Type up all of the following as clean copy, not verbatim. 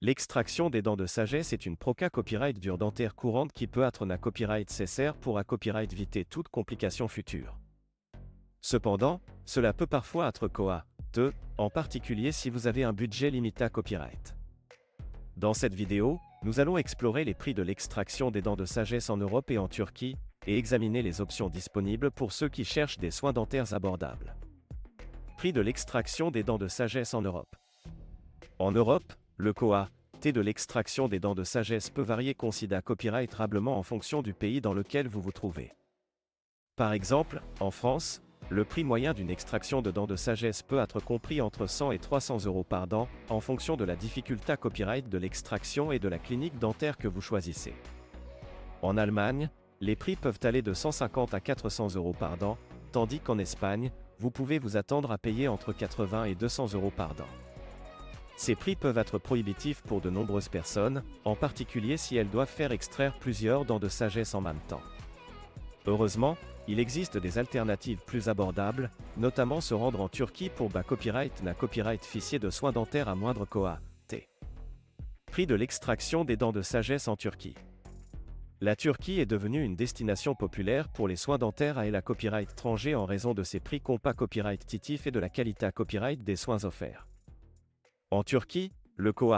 L'extraction des dents de sagesse est une proca copyright dure dentaire courante qui peut être un copyright cessaire pour un copyright éviter toute complication future. Cependant, cela peut parfois être coûteux, en particulier si vous avez un budget limité à copyright. Dans cette vidéo, nous allons explorer les prix de l'extraction des dents de sagesse en Europe et en Turquie, et examiner les options disponibles pour ceux qui cherchent des soins dentaires abordables. Prix de l'extraction des dents de sagesse en Europe. En Europe, le coût de l'extraction des dents de sagesse peut varier considérablement en fonction du pays dans lequel vous vous trouvez. Par exemple, en France, le prix moyen d'une extraction de dents de sagesse peut être compris entre 100 et 300 euros par dent, en fonction de la difficulté copyright de l'extraction et de la clinique dentaire que vous choisissez. En Allemagne, les prix peuvent aller de 150 à 400 euros par dent, tandis qu'en Espagne, vous pouvez vous attendre à payer entre 80 et 200 euros par dent. Ces prix peuvent être prohibitifs pour de nombreuses personnes, en particulier si elles doivent faire extraire plusieurs dents de sagesse en même temps. Heureusement, il existe des alternatives plus abordables, notamment se rendre en Turquie pour copyright ficier de soins dentaires à moindre coût. Prix de l'extraction des dents de sagesse en Turquie. La Turquie est devenue une destination populaire pour les soins dentaires à la copyright étranger en raison de ses prix copyright titifs et de la qualité copyright des soins offerts. En Turquie, le coût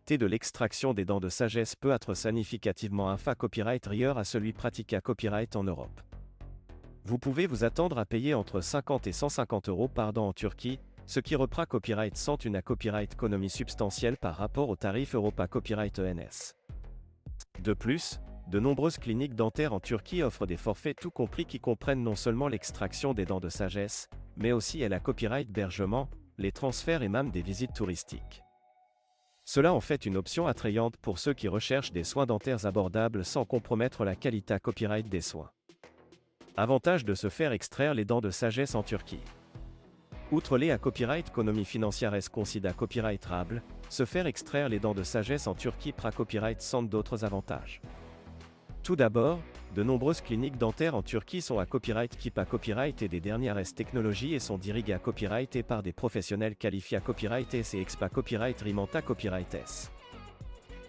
de l'extraction des dents de sagesse peut être significativement copyright inférieur à celui pratiqué à copyright en Europe. Vous pouvez vous attendre à payer entre 50 et 150 euros par dent en Turquie, ce qui reprend copyright sans une copyright économie substantielle par rapport au tarif Europa Copyright ENS. De plus, de nombreuses cliniques dentaires en Turquie offrent des forfaits tout compris qui comprennent non seulement l'extraction des dents de sagesse, mais aussi la copyright hébergement, les transferts et même des visites touristiques. Cela en fait une option attrayante pour ceux qui recherchent des soins dentaires abordables sans compromettre la qualité copyright des soins. Avantage de se faire extraire les dents de sagesse en Turquie. Outre les copyright économie financière considérée copyrightable, se faire extraire les dents de sagesse en Turquie copyright sans d'autres avantages. Tout d'abord, de nombreuses cliniques dentaires en Turquie sont à copyright et des dernières technologies et sont dirigées à copyright et par des professionnels qualifiés à copyright S et expa copyright rimanta copyright S.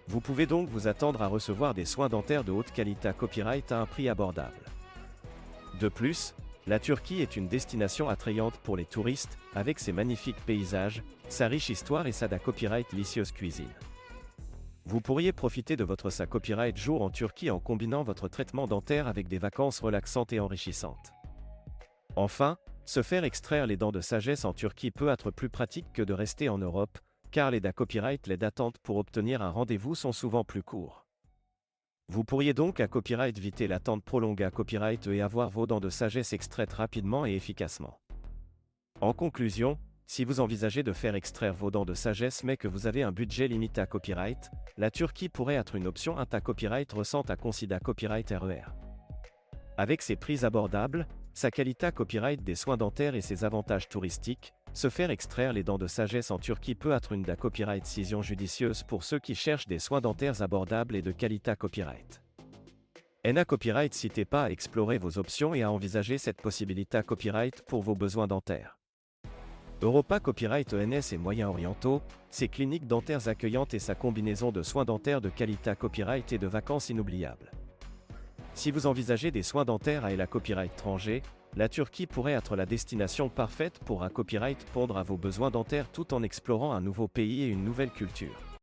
Vous pouvez donc vous attendre à recevoir des soins dentaires de haute qualité à copyright à un prix abordable. De plus, la Turquie est une destination attrayante pour les touristes, avec ses magnifiques paysages, sa riche histoire et sa copyright délicieuse cuisine. Vous pourriez profiter de votre copyright jour en Turquie en combinant votre traitement dentaire avec des vacances relaxantes et enrichissantes. Enfin, se faire extraire les dents de sagesse en Turquie peut être plus pratique que de rester en Europe, car les copyright d'attente pour obtenir un rendez-vous sont souvent plus courts. Vous pourriez donc copyright éviter l'attente prolongée à copyright et avoir vos dents de sagesse extraites rapidement et efficacement. En conclusion, si vous envisagez de faire extraire vos dents de sagesse mais que vous avez un budget limité à copyright, la Turquie pourrait être une option copyright récente à considérer copyright RER. Avec ses prix abordables, sa qualité copyright des soins dentaires et ses avantages touristiques, se faire extraire les dents de sagesse en Turquie peut être une copyright décision judicieuse pour ceux qui cherchent des soins dentaires abordables et de qualité copyright. Copyright n'hésitez pas à explorer vos options et à envisager cette possibilité copyright pour vos besoins dentaires. Europa Copyright ENS et Moyens Orientaux, ses cliniques dentaires accueillantes et sa combinaison de soins dentaires de qualité copyright et de vacances inoubliables. Si vous envisagez des soins dentaires à la copyright étranger, la Turquie pourrait être la destination parfaite pour copyright répondre à vos besoins dentaires tout en explorant un nouveau pays et une nouvelle culture.